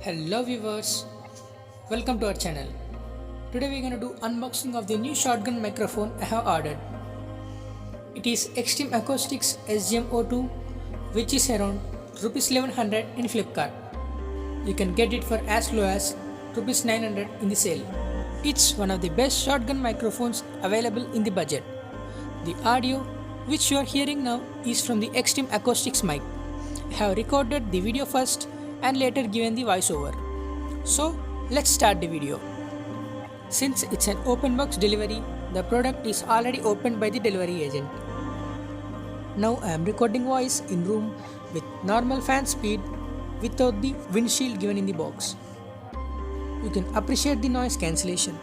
Hello viewers, welcome to our channel. Today we're going to do unboxing of the new shotgun microphone I have ordered. It is Xtreme Acoustics XSGM-02, which is around Rs 1100 in Flipkart. You can get it for as low as Rs 900 in the sale. It's one of the best shotgun microphones available in the budget. The audio which you are hearing now is from the Xtreme Acoustics mic. I have recorded the video first and later given the voiceover. So let's start the video. Since it's an open box delivery, the product is already opened by the delivery agent. Now I am recording voice in room with normal fan speed without the windshield given in the box. You can appreciate the noise cancellation.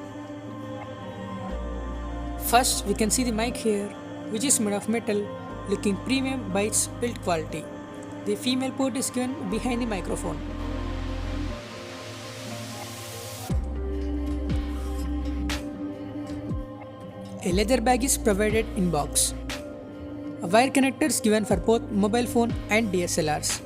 First we can see the mic here, which is made of metal, looking premium by its build quality. The female port is given behind the microphone. A leather bag is provided in box. A wire connector is given for both mobile phone and DSLRs.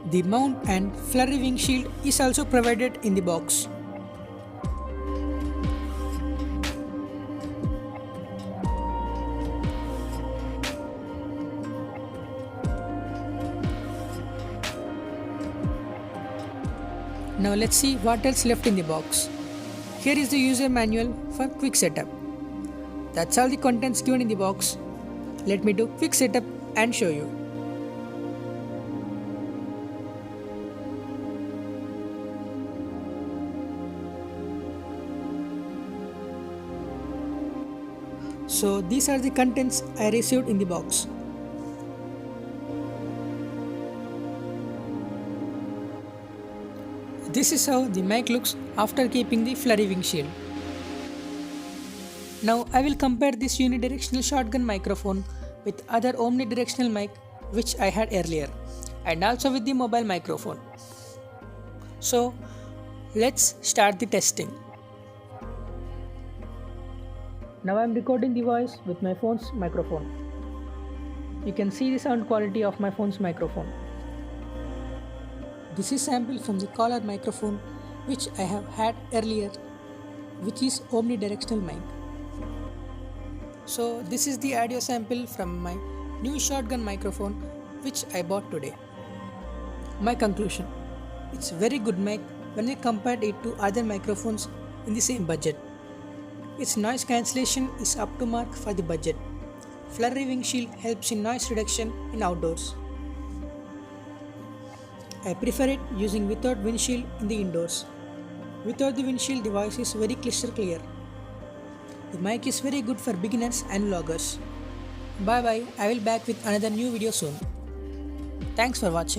The mount and flurry windshield is also provided in the box. Now let's see what else left in the box. Here is the user manual for quick setup. That's all the contents given in the box. Let me do quick setup and show you. So these are the contents I received in the box. This is how the mic looks after keeping the flurry windshield. Now I will compare this unidirectional shotgun microphone with other omnidirectional mic which I had earlier, and also with the mobile microphone. So let's start the testing. Now I am recording the voice with my phone's microphone. You can see the sound quality of my phone's microphone. This is sample from the collar microphone which I have had earlier, which is omnidirectional mic. So this is the audio sample from my new shotgun microphone which I bought today. My conclusion: it's very good mic when we compared it to other microphones in the same budget. Its noise cancellation is up to mark for the budget. Flurry windshield helps in noise reduction in outdoors. I prefer it using without windshield in the indoors. Without the windshield, the voice is very crystal clear. The mic is very good for beginners and vloggers. Bye bye, I will back with another new video soon. Thanks for watching.